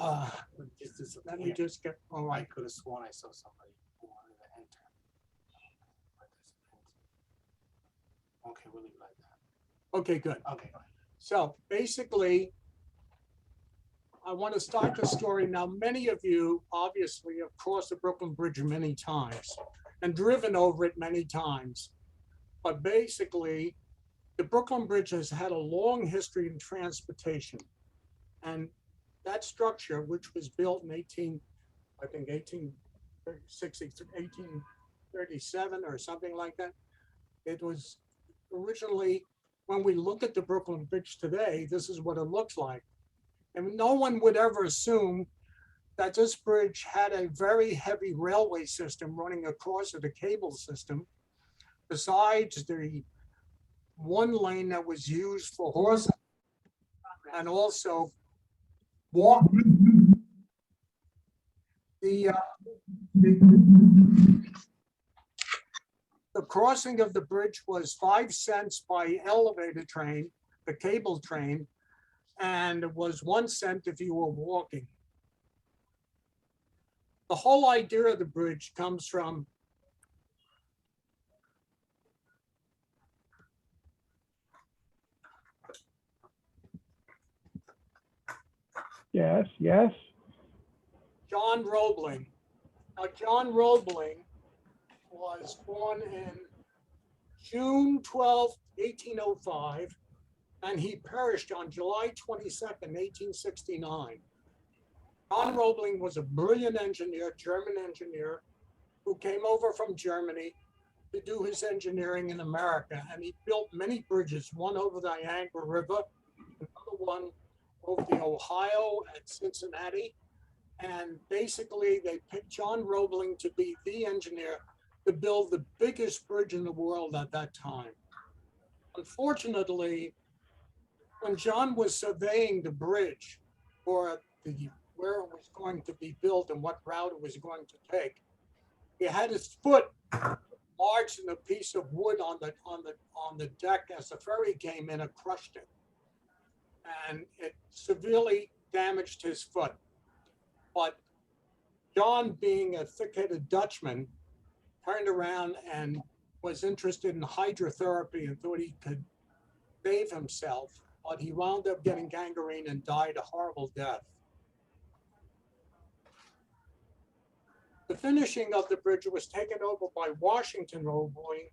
Let me just get, all right. I could have sworn I saw somebody who wanted to enter. Okay, we'll leave it like that. Okay, good. Okay, go ahead. So basically, I want to start the story. Now, many of you obviously have crossed the Brooklyn Bridge many times and driven over it many times. But basically, the Brooklyn Bridge has had a long history in transportation. And that structure, which was built in 1837 or something like that, it was originally, when we look at the Brooklyn Bridge today, this is what it looks like. And no one would ever assume that this bridge had a very heavy railway system running across it, a cable system, besides the one lane that was used for horses and also walk. The crossing of the bridge was 5 cents by elevator train, the cable train, and it was 1 cent if you were walking. The whole idea of the bridge comes from Yes. John Roebling. Now, John Roebling was born in June 12, 1805, and he perished on July 22nd, 1869. John Roebling was a brilliant engineer, German engineer, who came over from Germany to do his engineering in America. And he built many bridges, one over the Niagara River, another one over the Ohio at Cincinnati. And basically, they picked John Roebling to be the engineer to build the biggest bridge in the world at that time. Unfortunately, when John was surveying the bridge for where it was going to be built and what route it was going to take, he had his foot lodged in a piece of wood on the deck as the ferry came in and crushed it. And it severely damaged his foot. But John, being a thick-headed Dutchman, turned around and was interested in hydrotherapy and thought he could save himself, but he wound up getting gangrene and died a horrible death. The finishing of the bridge was taken over by Washington Roebling,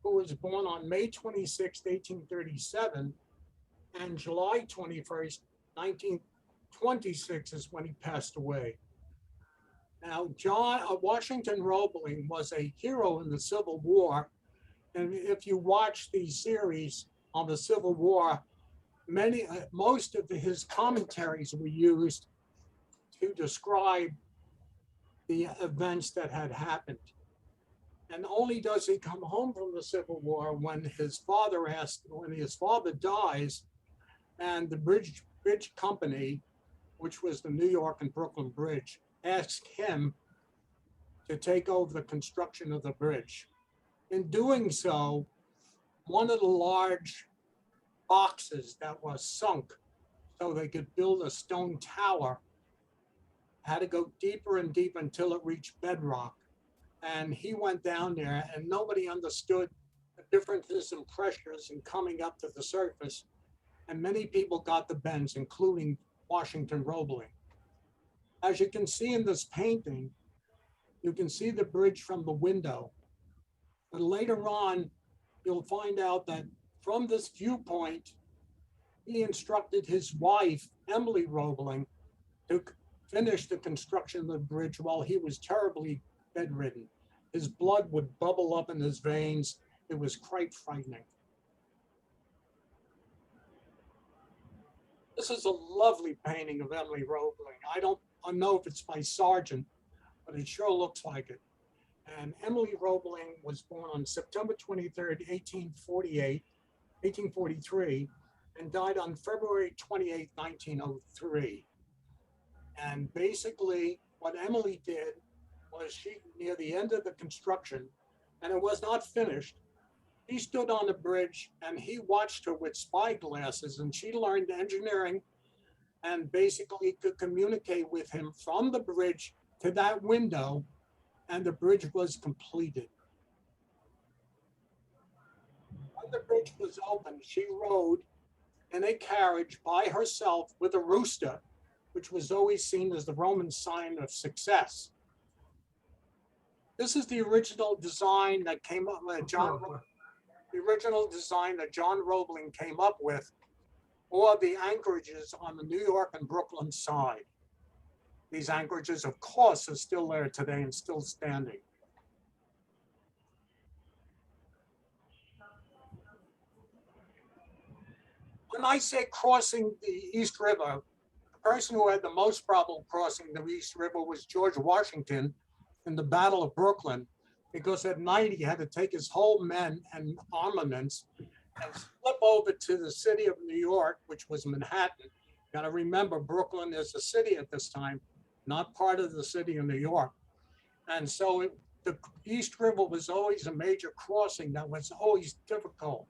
who was born on May 26, 1837, and July 21st, 1926 is when he passed away. Now, Washington Roebling was a hero in the Civil War, and if you watch the series on the Civil War, most of his commentaries were used to describe the events that had happened. And only does he come home from the Civil War when his father dies, and the bridge company, which was the New York and Brooklyn Bridge, asked him to take over the construction of the bridge. In doing so, one of the large boxes that was sunk so they could build a stone tower had to go deeper and deeper until it reached bedrock. And he went down there and nobody understood the differences in pressures in coming up to the surface. And many people got the bends, including Washington Roebling. As you can see in this painting, you can see the bridge from the window. But later on, you'll find out that from this viewpoint, he instructed his wife, Emily Roebling, to finish the construction of the bridge while he was terribly bedridden. His blood would bubble up in his veins. It was quite frightening. This is a lovely painting of Emily Roebling. I don't know if it's by Sargent, but it sure looks like it. And Emily Roebling was born on September 23rd, 1843, and died on February 28, 1903. And basically what Emily did was near the end of the construction, and it was not finished, he stood on the bridge and he watched her with spy glasses, and she learned engineering and basically could communicate with him from the bridge to that window, and the bridge was completed. When the bridge was open, she rode in a carriage by herself with a rooster, which was always seen as the Roman sign of success. This is the original design that came up with the original design that John Roebling came up with, or the anchorages on the New York and Brooklyn side. These anchorages, of course, are still there today and still standing. When I say crossing the East River, the person who had the most trouble crossing the East River was George Washington in the Battle of Brooklyn, because at night he had to take his whole men and armaments and flip over to the city of New York, which was Manhattan. Got to remember, Brooklyn is a city at this time, not part of the city of New York. And so the East River was always a major crossing that was always difficult.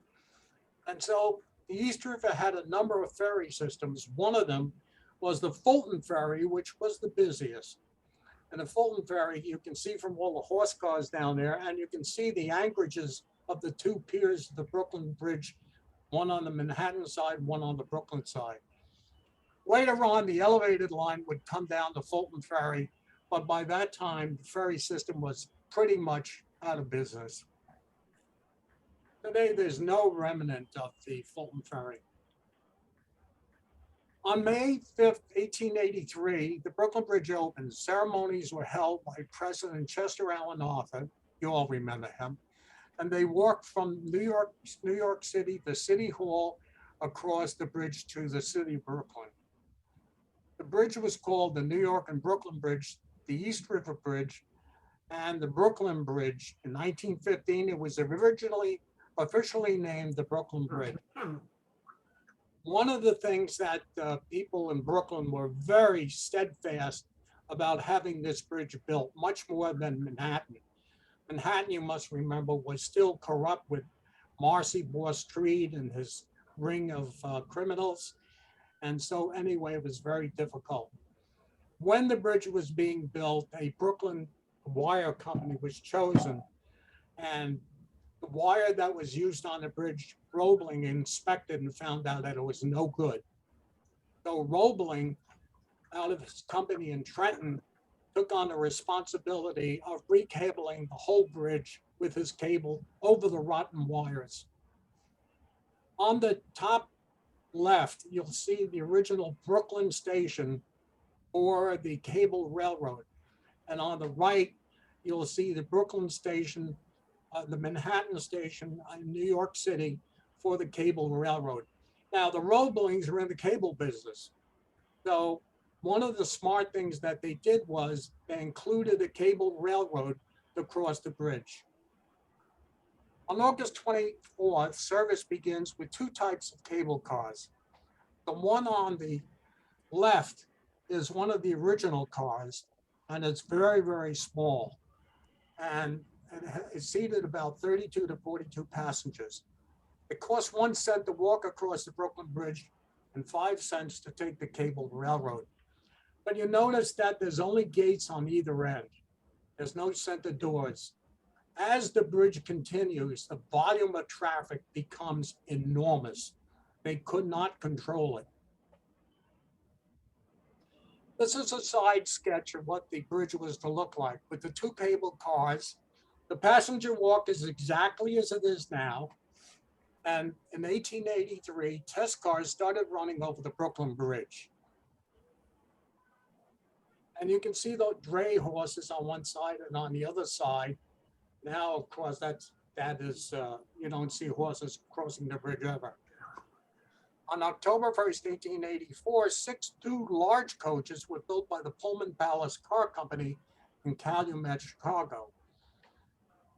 And so the East River had a number of ferry systems. One of them was the Fulton Ferry, which was the busiest. And the Fulton Ferry, you can see from all the horse cars down there, and you can see the anchorages of the two piers of the Brooklyn Bridge, one on the Manhattan side, one on the Brooklyn side. Later on, the elevated line would come down to Fulton Ferry, but by that time, the ferry system was pretty much out of business. Today, there's no remnant of the Fulton Ferry. On May 5th, 1883, the Brooklyn Bridge opened. Ceremonies were held by President Chester Alan Arthur. You all remember him. And they walked from New York City, the City Hall, across the bridge to the city of Brooklyn. The bridge was called the New York and Brooklyn Bridge, the East River Bridge, and the Brooklyn Bridge. In 1915, it was originally officially named the Brooklyn Bridge. One of the things that people in Brooklyn were very steadfast about having this bridge built, much more than Manhattan. Manhattan, you must remember, was still corrupt with Marcy Boss Street and his ring of criminals. And so anyway, it was very difficult. When the bridge was being built, a Brooklyn wire company was chosen, and the wire that was used on the bridge, Roebling inspected and found out that it was no good. So Roebling, out of his company in Trenton, took on the responsibility of recabling the whole bridge with his cable over the rotten wires. On the top left, you'll see the original Brooklyn station or the cable railroad. And on the right, you'll see the Brooklyn station, the Manhattan station in New York City for the cable railroad. Now, the Roeblings are in the cable business. So one of the smart things that they did was they included a cable railroad to cross the bridge. On August 24th, service begins with two types of cable cars. The one on the left is one of the original cars, and it's very, very small. And it seated about 32 to 42 passengers. It costs 1 cent to walk across the Brooklyn Bridge and 5 cents to take the cable railroad. But you notice that there's only gates on either end. There's no center doors. As the bridge continues, the volume of traffic becomes enormous. They could not control it. This is a side sketch of what the bridge was to look like with the two cable cars. The passenger walk is exactly as it is now. And in 1883, test cars started running over the Brooklyn Bridge. And you can see the dray horses on one side and on the other side. Now, of course, that is, you don't see horses crossing the bridge ever. On October 1st, 1884, 6 new large coaches were built by the Pullman Palace Car Company in Calumet, Chicago.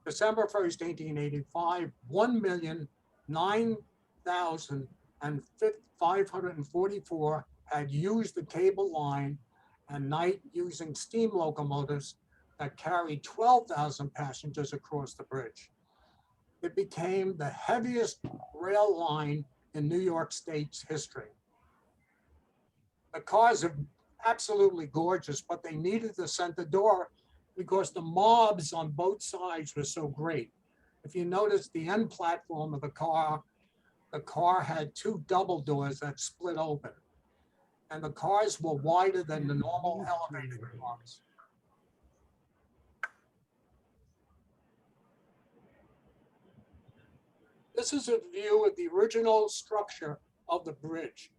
December 1st, 1885, 1,009,544 had used the cable line at night using steam locomotives that carried 12,000 passengers across the bridge. It became the heaviest rail line in New York State's history. The cars are absolutely gorgeous, but they needed the center door because the mobs on both sides were so great. If you notice the end platform of the car had two double doors that split open, and the cars were wider than the normal elevated cars. This is a view of the original structure of the bridge.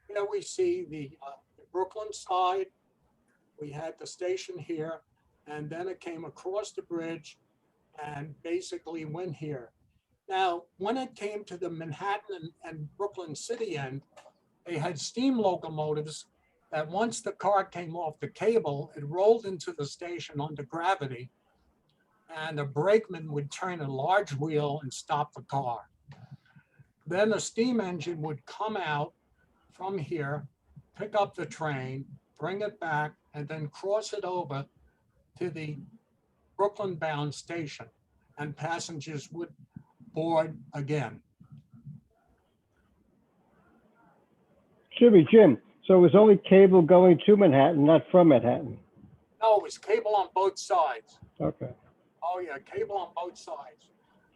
Here we see the Brooklyn side. We had the station here, and then it came across the bridge and basically went here. Now, when it came to the Manhattan and Brooklyn City end, they had steam locomotives that once the car came off the cable, it rolled into the station under gravity, and the brakeman would turn a large wheel and stop the car. Then a steam engine would come out from here, pick up the train, bring it back, and then cross it over to the Brooklyn bound station, and passengers would board again. Jim, so it was only cable going to Manhattan, not from Manhattan. No, it was cable on both sides. Okay. Oh yeah, cable on both sides.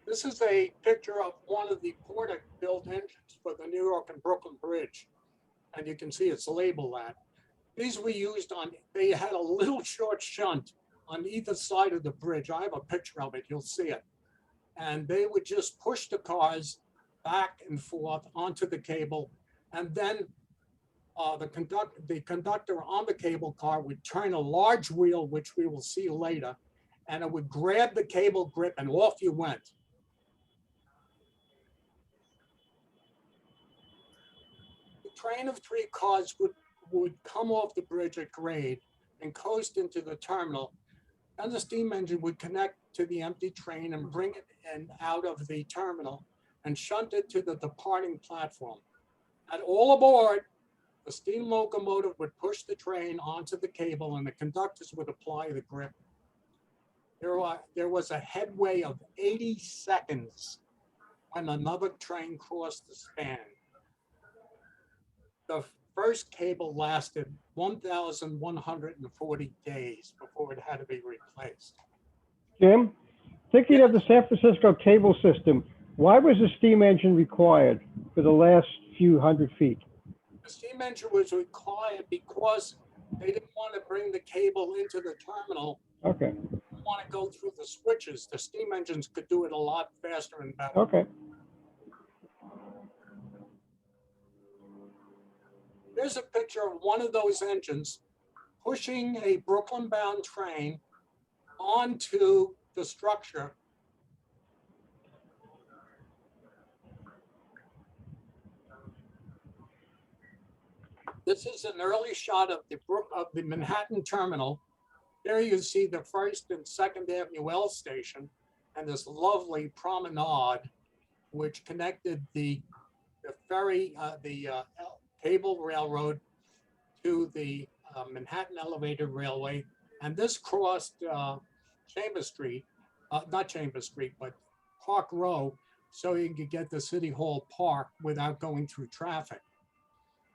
This is a picture of one of the Porter-built engines for the New York and Brooklyn Bridge. And you can see it's labeled that. These were used on, they had a little short shunt on either side of the bridge. I have a picture of it, you'll see it. And they would just push the cars back and forth onto the cable. And then the conductor on the cable car would turn a large wheel, which we will see later, and it would grab the cable grip and off you went. The train of three cars would come off the bridge at grade and coast into the terminal. And the steam engine would connect to the empty train and bring it in out of the terminal and shunt it to the departing platform. At all aboard, the steam locomotive would push the train onto the cable and the conductors would apply the grip. There was a headway of 80 seconds when another train crossed the span. The first cable lasted 1,140 days before it had to be replaced. Jim, thinking of the San Francisco cable system, why was a steam engine required for the last few hundred feet? The steam engine was required because they didn't want to bring the cable into the terminal. Okay. They didn't want to go through the switches. The steam engines could do it a lot faster and better. Okay. Here's a picture of one of those engines pushing a Brooklyn-bound train onto the structure. This is an early shot of the Manhattan terminal. There you see the First and Second Avenue L station and this lovely promenade, which connected the ferry, cable railroad to the Manhattan Elevated Railway. And this crossed Chambers Street, not Chambers Street, but Park Row, so you could get to City Hall Park without going through traffic.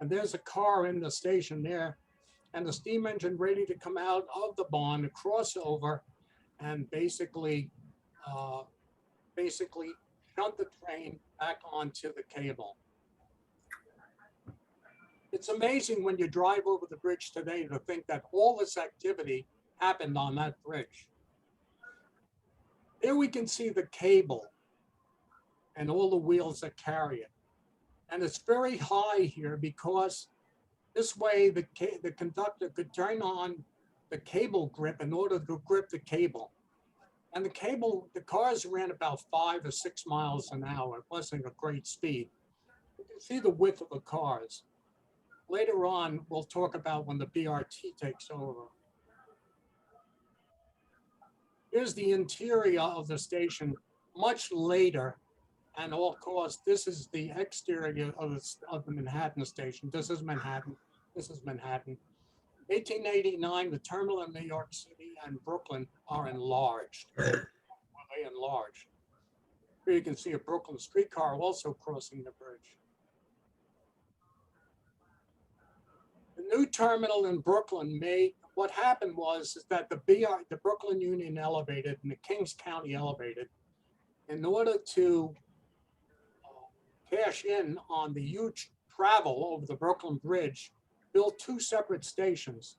And there's a car in the station there, and the steam engine ready to come out of the barn to cross over and basically shunt the train back onto the cable. It's amazing when you drive over the bridge today to think that all this activity happened on that bridge. Here we can see the cable and all the wheels that carry it. And it's very high here because this way the conductor could turn on the cable grip in order to grip the cable. And the cars ran about 5 or 6 miles an hour. It wasn't a great speed. You can see the width of the cars. Later on, we'll talk about when the BRT takes over. Here's the interior of the station much later. And of course, this is the exterior of the Manhattan station. This is Manhattan. This is Manhattan. 1889, the terminal in New York City and Brooklyn are enlarged. Well, they enlarged. Here you can see a Brooklyn streetcar also crossing the bridge. The new terminal in Brooklyn what happened was is that the Brooklyn Union Elevated and the Kings County Elevated, in order to cash in on the huge travel over the Brooklyn Bridge, built two separate stations.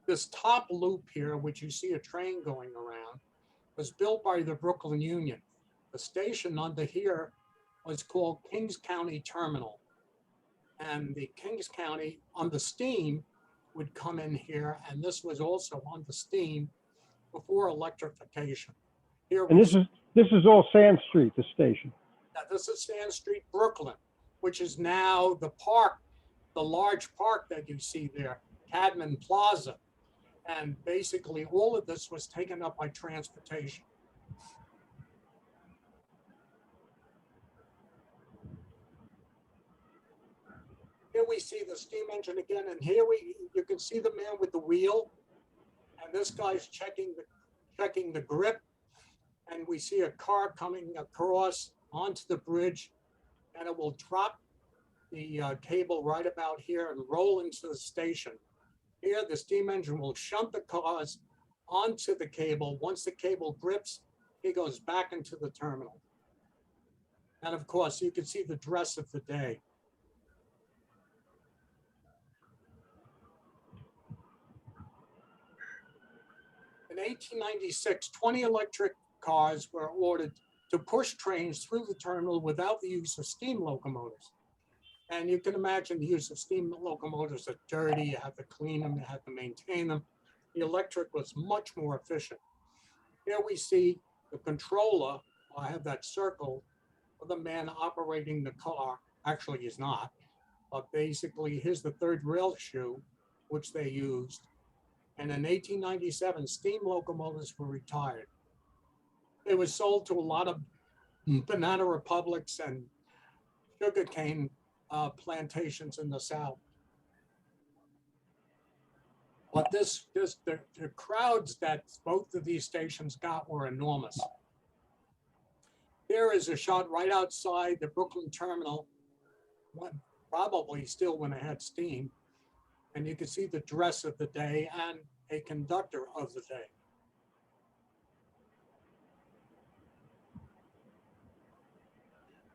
This top loop here, which you see a train going around, was built by the Brooklyn Union. The station under here was called Kings County Terminal. And the Kings County on the steam would come in here, and this was also on the steam before electrification. Here And this is all Sand Street, the station. this is Sand Street, Brooklyn, which is now the park, the large park that you see there, Cadman Plaza. And basically all of this was taken up by transportation. Here we see the steam engine again, and here you can see the man with the wheel, and this guy's checking the grip, and we see a car coming across onto the bridge, and it will drop the cable right about here and roll into the station. Here, the steam engine will shunt the cars onto the cable. Once the cable grips, it goes back into the terminal. And of course, you can see the dress of the day. In 1896, 20 electric cars were ordered to push trains through the terminal without the use of steam locomotives. And you can imagine the use of steam locomotives are dirty, you have to clean them, you have to maintain them. The electric was much more efficient. Here we see the controller, I have that circle of the man operating the car. Actually, he's not, but basically here's the third rail shoe, which they used. And in 1897, steam locomotives were retired. It was sold to a lot of banana republics and sugarcane plantations in the South. But the crowds that both of these stations got were enormous. Here is a shot right outside the Brooklyn terminal, probably still when it had steam. And you can see the dress of the day and a conductor of the day.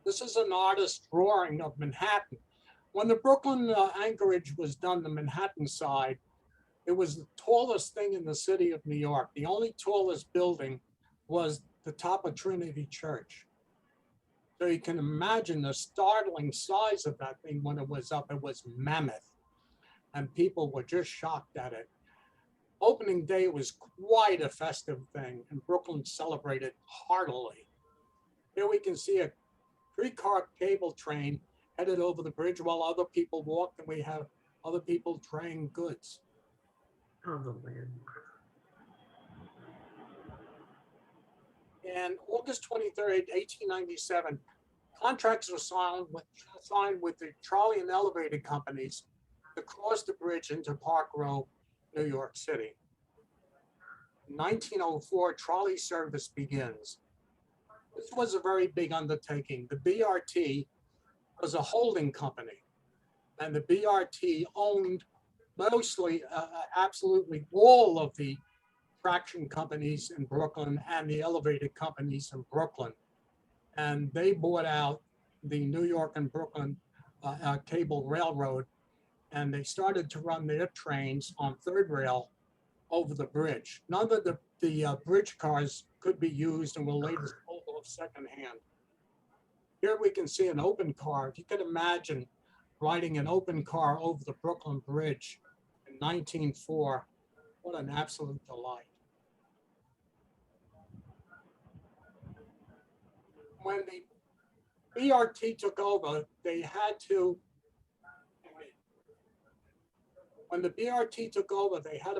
This is an artist's drawing of Manhattan. When the Brooklyn anchorage was done, the Manhattan side, it was the tallest thing in the city of New York. The only tallest building was the top of Trinity Church. So you can imagine the startling size of that thing when it was up. It was mammoth, and people were just shocked at it. Opening day was quite a festive thing, and Brooklyn celebrated heartily. Here we can see a 3-car cable train headed over the bridge while other people walked, and we have other people traying goods. On the land. And August 23rd, 1897, contracts were signed with the trolley and elevator companies to cross the bridge into Park Row, New York City. In 1904, trolley service begins. This was a very big undertaking. The BRT was a holding company, and the BRT owned mostly, absolutely all of the traction companies in Brooklyn and the elevator companies in Brooklyn. And they bought out the New York and Brooklyn Cable Railroad, and they started to run their trains on third rail over the bridge. None of the bridge cars could be used and were later sold off secondhand. Here we can see an open car. If you can imagine riding an open car over the Brooklyn Bridge in 1904, what an absolute delight. When the BRT took over, they had to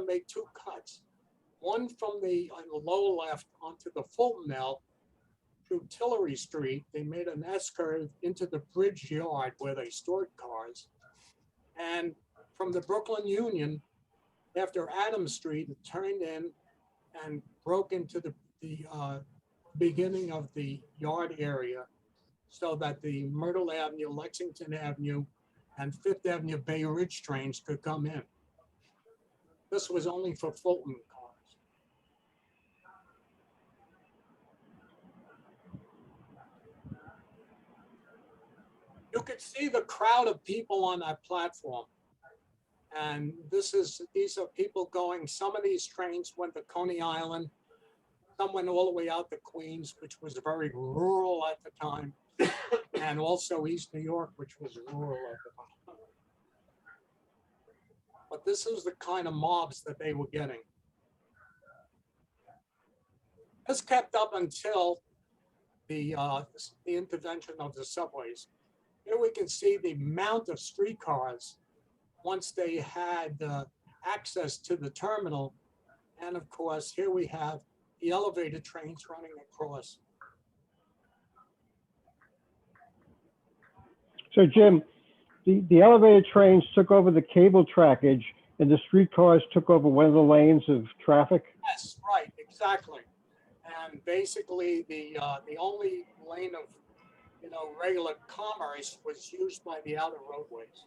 make 2 cuts. One from the on the lower left onto the Fulton Mill through Tillery Street. They made an S-curve into the bridge yard where they stored cars. And from the Brooklyn Union, after Adams Street, it turned in and broke into the beginning of the yard area, so that the Myrtle Avenue, Lexington Avenue, and Fifth Avenue Bay Ridge trains could come in. This was only for Fulton cars. You could see the crowd of people on that platform. And these are people going, some of these trains went to Coney Island, some went all the way out to Queens, which was very rural at the time, and also East New York, which was rural at the time. But this is the kind of mobs that they were getting. This kept up until the intervention of the subways. Here we can see the amount of streetcars once they had access to the terminal. And of course, here we have the elevated trains running across. So Jim, the elevated trains took over the cable trackage and the streetcars took over one of the lanes of traffic? Yes, right, exactly. And basically the only lane of, regular commerce was used by the outer roadways.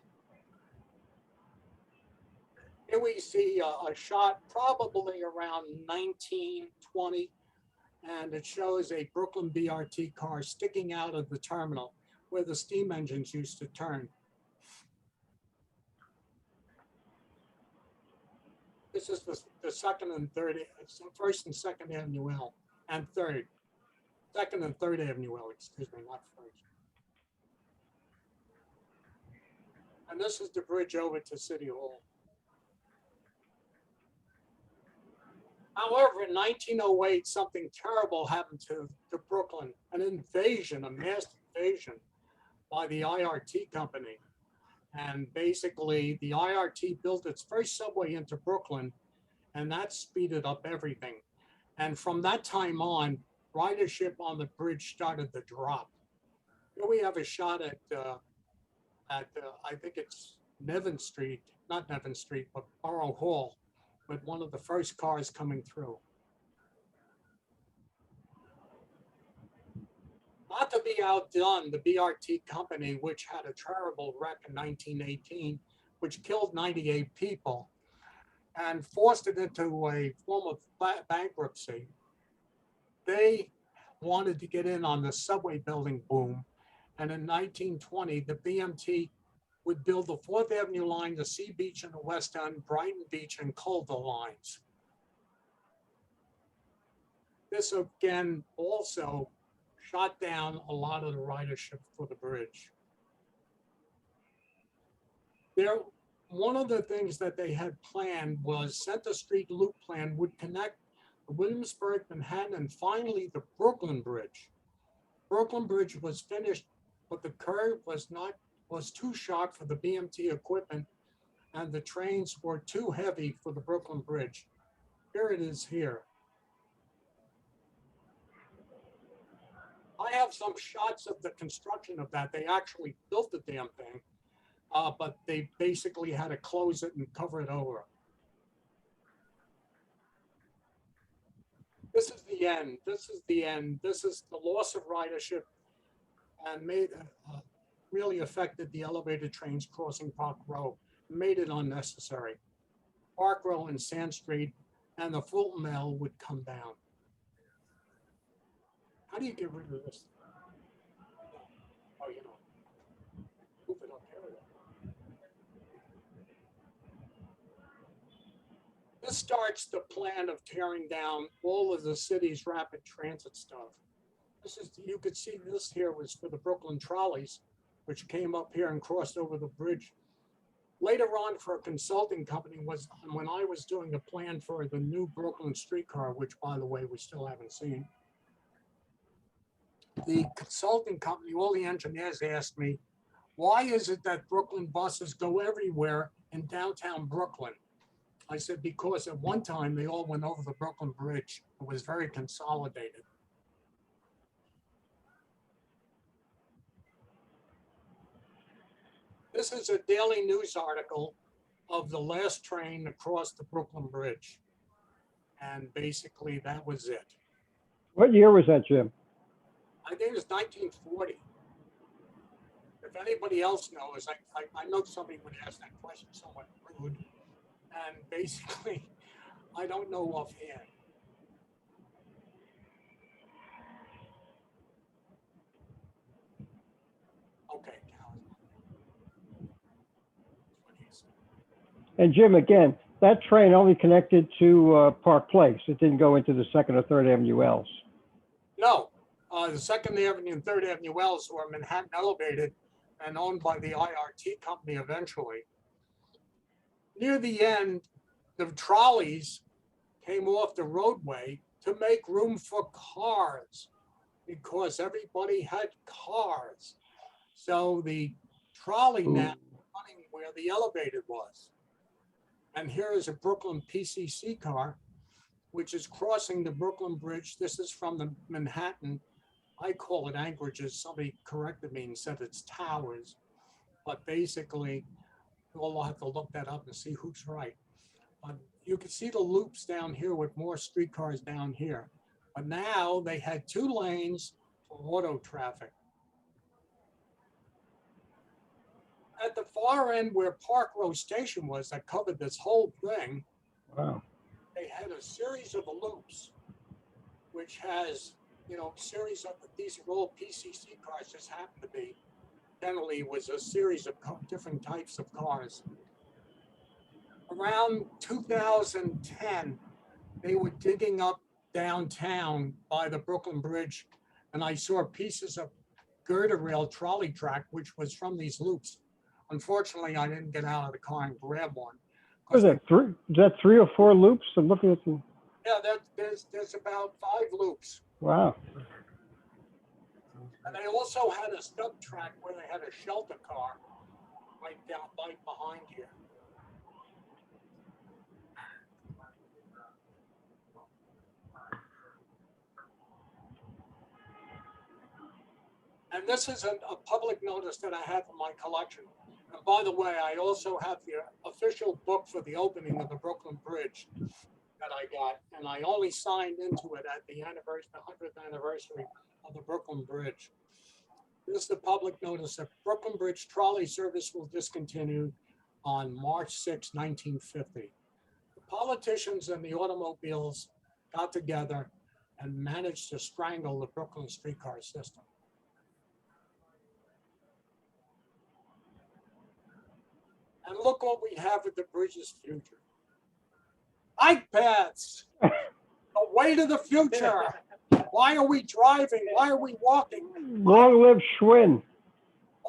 Here we see a shot probably around 1920, and it shows a Brooklyn BRT car sticking out of the terminal where the steam engines used to turn. This is the second and third, first and second Avenue L, and third. Second and third Avenue L, excuse me, not first. And this is the bridge over to City Hall. However, in 1908, something terrible happened to Brooklyn, an invasion, a mass invasion by the IRT company. And basically, the IRT built its first subway into Brooklyn, and that speeded up everything. And from that time on, ridership on the bridge started to drop. Here we have a shot at I think it's Nevin Street, not Nevin Street, but Borough Hall, with one of the first cars coming through. Not to be outdone, the BRT company, which had a terrible wreck in 1918, which killed 98 people and forced it into a form of bankruptcy. They wanted to get in on the subway building boom. And in 1920, the BMT would build the 4th Avenue line, the Sea Beach and the West End, Brighton Beach and Culver lines. This again also shot down a lot of the ridership for the bridge. One of the things that they had planned was Center Street Loop Plan would connect the Williamsburg, Manhattan, and finally the Brooklyn Bridge. Brooklyn Bridge was finished, but the curve was too sharp for the BMT equipment, and the trains were too heavy for the Brooklyn Bridge. Here it is here. I have some shots of the construction of that. They actually built the damn thing, but they basically had to close it and cover it over. This is the end. This is the end. This is the loss of ridership and really affected the elevated trains crossing Park Row, made it unnecessary. Park Row and Sand Street and the Fulton L would come down. How do you get rid of this? Oh, move it up here. This starts the plan of tearing down all of the city's rapid transit stuff. You could see this here was for the Brooklyn trolleys, which came up here and crossed over the bridge. Later on, for a consulting company, was when I was doing a plan for the new Brooklyn streetcar, which, by the way, we still haven't seen. The consulting company, all the engineers asked me, why is it that Brooklyn buses go everywhere in downtown Brooklyn? I said, because at one time they all went over the Brooklyn Bridge. It was very consolidated. This is a daily news article of the last train across the Brooklyn Bridge. And basically that was it. What year was that, Jim? I think it was 1940. If anybody else knows, I know somebody would ask that question somewhat rude. And basically, I don't know offhand. Okay. And Jim, again, that train only connected to Park Place. It didn't go into the 2nd or 3rd Avenue L's. No, the 2nd Avenue and 3rd Avenue L's were Manhattan Elevated and owned by the IRT company eventually. Near the end, the trolleys came off the roadway to make room for cars because everybody had cars. So the trolley now is running where the elevated was. And here is a Brooklyn PCC car, which is crossing the Brooklyn Bridge. This is from the Manhattan. I call it anchorages. Somebody corrected me and said it's towers. But basically, we'll have to look that up and see who's right. But you can see the loops down here with more streetcars down here. But now they had 2 lanes for auto traffic. At the far end where Park Row Station was that covered this whole thing, Wow. they had a series of loops, which has, series of, these are all PCC cars, just happen to be, generally was a series of different types of cars. Around 2010, they were digging up downtown by the Brooklyn Bridge, and I saw pieces of girder rail trolley track, which was from these loops. Unfortunately, I didn't get out of the car and grab one. Is that 3 or 4 loops? I'm looking at them. Yeah, there's about 5 loops. Wow. And they also had a stub track where they had a shelter car right behind here. And this is a public notice that I have in my collection. And by the way, I also have the official book for the opening of the Brooklyn Bridge that I got, and I only signed into it at the 100th anniversary of the Brooklyn Bridge. This is the public notice that Brooklyn Bridge trolley service will discontinue on March 6, 1950. The politicians and the automobiles got together and managed to strangle the Brooklyn streetcar system. And look what we have with the bridge's future. Bike paths, the way to the future. Why are we driving? Why are we walking? Long live Schwinn.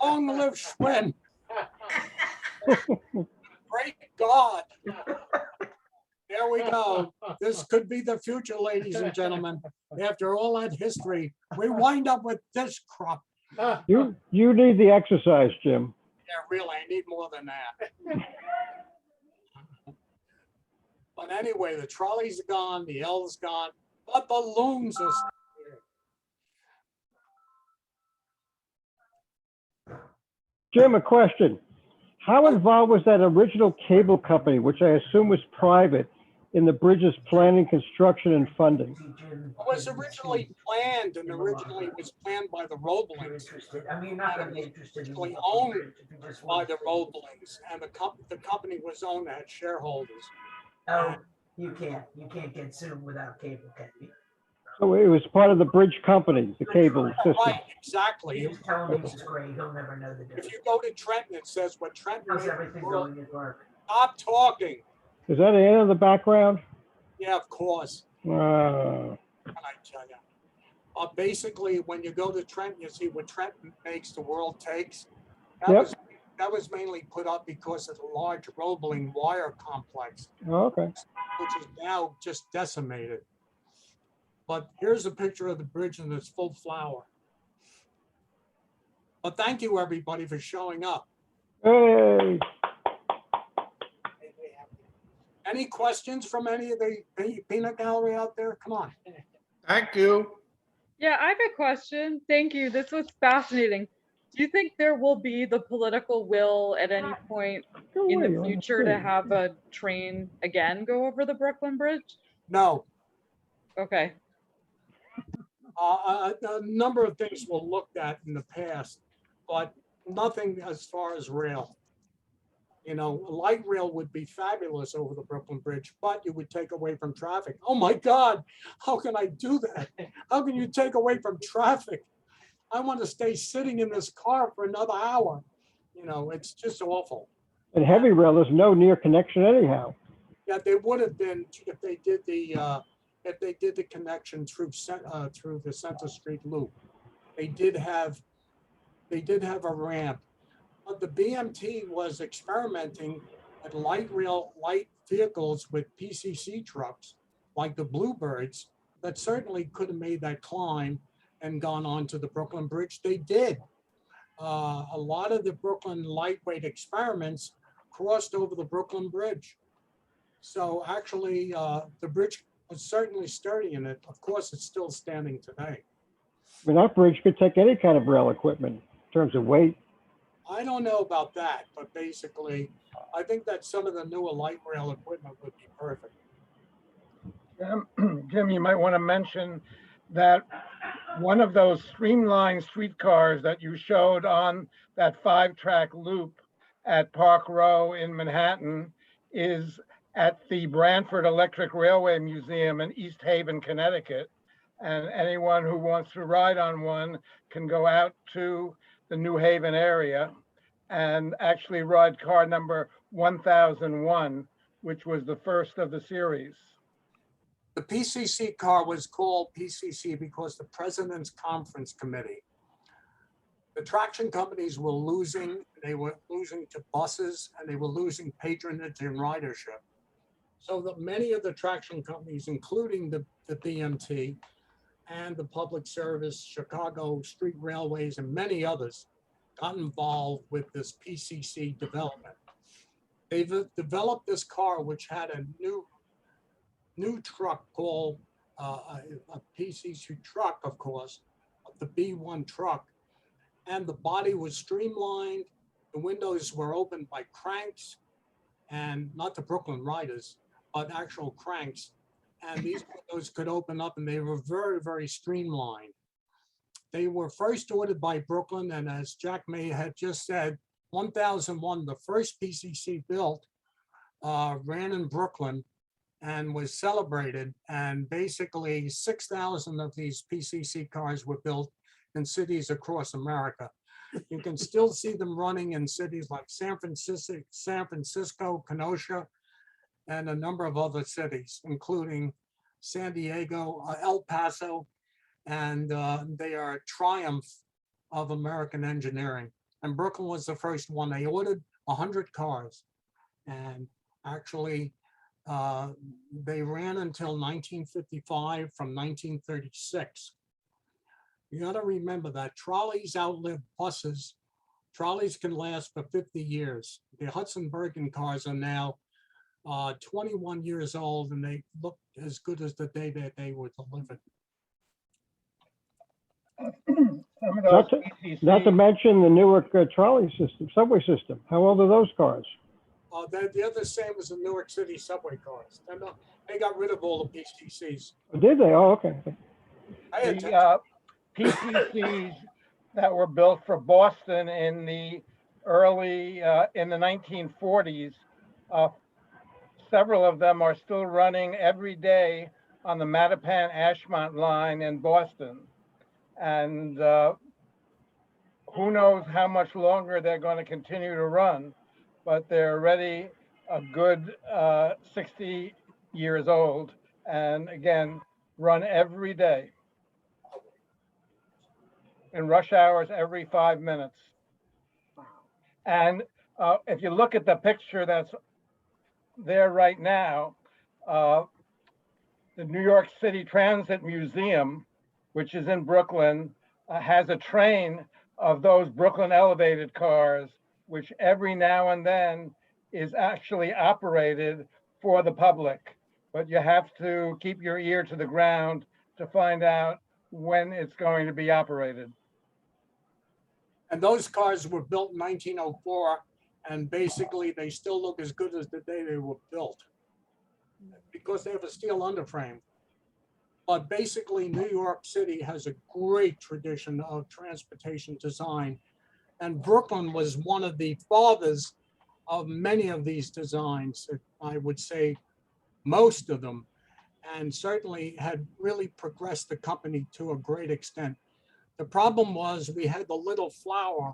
Long live Schwinn. Great God. There we go. This could be the future, ladies and gentlemen. After all that history, we wind up with this crop. You need the exercise, Jim. Yeah, really, I need more than that. But anyway, the trolley's gone, the L's gone, but the looms are still here. Jim, a question. How involved was that original cable company, which I assume was private, in the bridge's planning, construction, and funding? It was originally planned, and originally it was planned by the Roeblings. I mean, not gonna be interested. Originally owned by the Roeblings, and the company was owned, had shareholders. Oh, you can't get sued without cable, can you? So it was part of the bridge company, the cable system. Right, exactly. He's telling me he's great, he'll never know the difference. If you go to Trenton, it says what Trenton. How's everything going at work? Stop talking. Is that Ann in the background? Yeah, of course. Uh, Can I tell you? Basically, when you go to Trenton, you see what Trenton makes, the world takes. That was mainly put up because of the large Roebling wire complex, okay. which is now just decimated. But here's a picture of the bridge in its full flower. But thank you, everybody, for showing up. Hey. Any questions from any of the peanut gallery out there? Come on. Thank you. Yeah, I have a question. Thank you. This was fascinating. Do you think there will be the political will at any point in the future to have a train again go over the Brooklyn Bridge? No. Okay. A number of things were looked at in the past, but nothing as far as rail. You know, a light rail would be fabulous over the Brooklyn Bridge, but it would take away from traffic. Oh my God, how can I do that? How can you take away from traffic? I want to stay sitting in this car for another hour. You know, it's just awful. And heavy rail, there's no near connection anyhow. Yeah, they would have been if they did the connection through through the Center Street Loop. They did have a ramp, but the BMT was experimenting at light vehicles with PCC trucks like the Bluebirds that certainly could have made that climb and gone on to the Brooklyn Bridge. They did. A lot of the Brooklyn lightweight experiments crossed over the Brooklyn Bridge. So actually, the bridge was certainly sturdy, and of course, it's still standing today. I mean, that bridge could take any kind of rail equipment in terms of weight. I don't know about that, but basically, I think that some of the newer light rail equipment would be perfect. Jim, you might want to mention that one of those streamlined streetcars that you showed on that 5-track loop at Park Row in Manhattan is at the Branford Electric Railway Museum in East Haven, Connecticut. And anyone who wants to ride on one can go out to the New Haven area and actually ride car number 1001, which was the first of the series. The PCC car was called PCC because the President's Conference Committee. The traction companies were losing. They were losing to buses, and they were losing patronage and ridership. So that many of the traction companies, including the BMT and the Public Service, Chicago Street Railways, and many others, got involved with this PCC development. They've developed this car, which had a new truck called a PCC truck, of course, the B1 truck, and the body was streamlined. The windows were opened by cranks, and not the Brooklyn Riders, but actual cranks. And these windows could open up, and they were very, very streamlined. They were first ordered by Brooklyn, and as Jack May had just said, 1001, the first PCC built, ran in Brooklyn and was celebrated. And basically 6,000 of these PCC cars were built in cities across America. You can still see them running in cities like San Francisco, Kenosha, and a number of other cities, including San Diego, El Paso, and they are a triumph of American engineering. And Brooklyn was the first one. They ordered 100 cars, and actually they ran until 1955 from 1936. You got to remember that trolleys outlive buses. Trolleys can last for 50 years. The Hudson Bergen cars are now 21 years old, and they look as good as the day that they were delivered. Some of those Not to PCCs, mention the Newark trolley system, subway system. How old are those cars? They're the same as the New York City subway cars. They got rid of all the PCCs. Oh, did they? Oh, okay. the PCCs that were built for Boston in the early, in the 1940s, several of them are still running every day on the Mattapan-Ashmont line in Boston. And who knows how much longer they're going to continue to run, but they're already a good 60 years old, and again, run every day. In rush hours every 5 minutes. And if you look at the picture that's there right now, the New York City Transit Museum, which is in Brooklyn, has a train of those Brooklyn elevated cars, which every now and then is actually operated for the public. But you have to keep your ear to the ground to find out when it's going to be operated. And those cars were built in 1904, and basically they still look as good as the day they were built because they have a steel underframe. But basically, New York City has a great tradition of transportation design. And Brooklyn was one of the fathers of many of these designs. I would say most of them, and certainly had really progressed the company to a great extent. The problem was we had the little flower,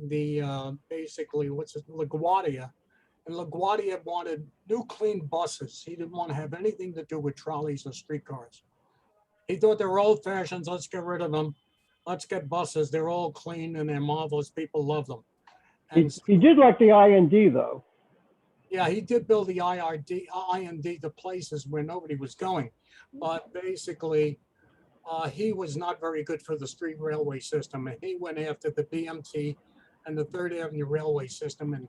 the basically, what's it, LaGuardia. And LaGuardia wanted new clean buses. He didn't want to have anything to do with trolleys or streetcars. He thought they were old fashions. Let's get rid of them. Let's get buses. They're all clean and they're marvelous. People love them. And He did like the IND though. yeah, he did build the IND to places where nobody was going. But basically, he was not very good for the street railway system. And he went after the BMT and the Third Avenue Railway system and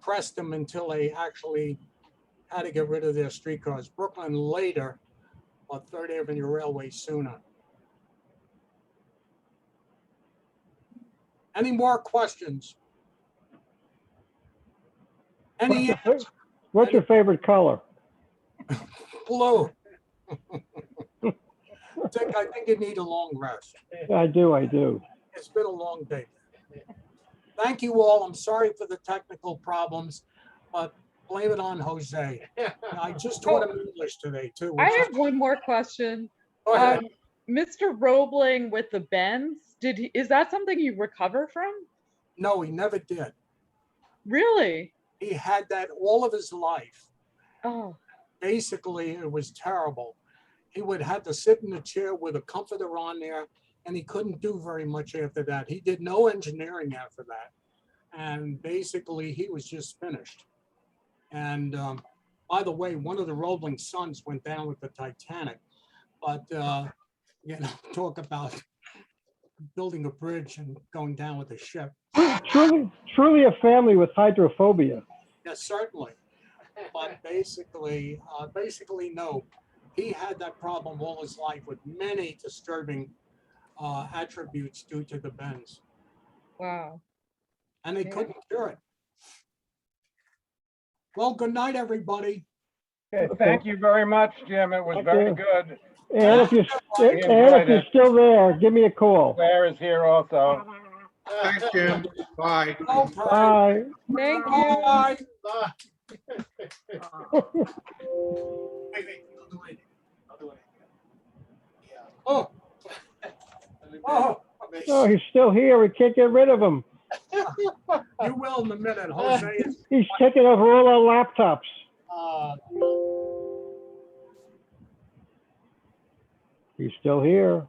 pressed them until they actually had to get rid of their streetcars. Brooklyn later, but Third Avenue Railway sooner. Any more questions? Any What's your favorite color? blue? I think you need a long rest. I do. It's been a long day. Thank you all. I'm sorry for the technical problems, but blame it on Jose. I just taught him English today too. I have one more question. Go ahead. Mr. Roebling with the bends, is that something you recover from? No, he never did. Really? He had that all of his life. Oh, Basically, it was terrible. He would have to sit in a chair with a comforter on there, and he couldn't do very much after that. He did no engineering after that. And basically, he was just finished. And by the way, one of the Roebling sons went down with the Titanic. But, you know, talk about building a bridge and going down with a ship. Truly a family with hydrophobia. Yes, certainly. But basically, no. He had that problem all his life with many disturbing attributes due to the bends. wow. And they Yeah. couldn't cure it. Well, good night, everybody. Okay, thank you very much, Jim. It was Thank very you. good. And if you're still there, give me a call. Claire is here also. Thanks, Jim. Bye. No problem. Bye. Thank you. Bye. Oh. Oh. Oh, he's still here. We can't get rid of him. You will in a minute. Jose is, He's taking over all our laptops. uh, He's still here.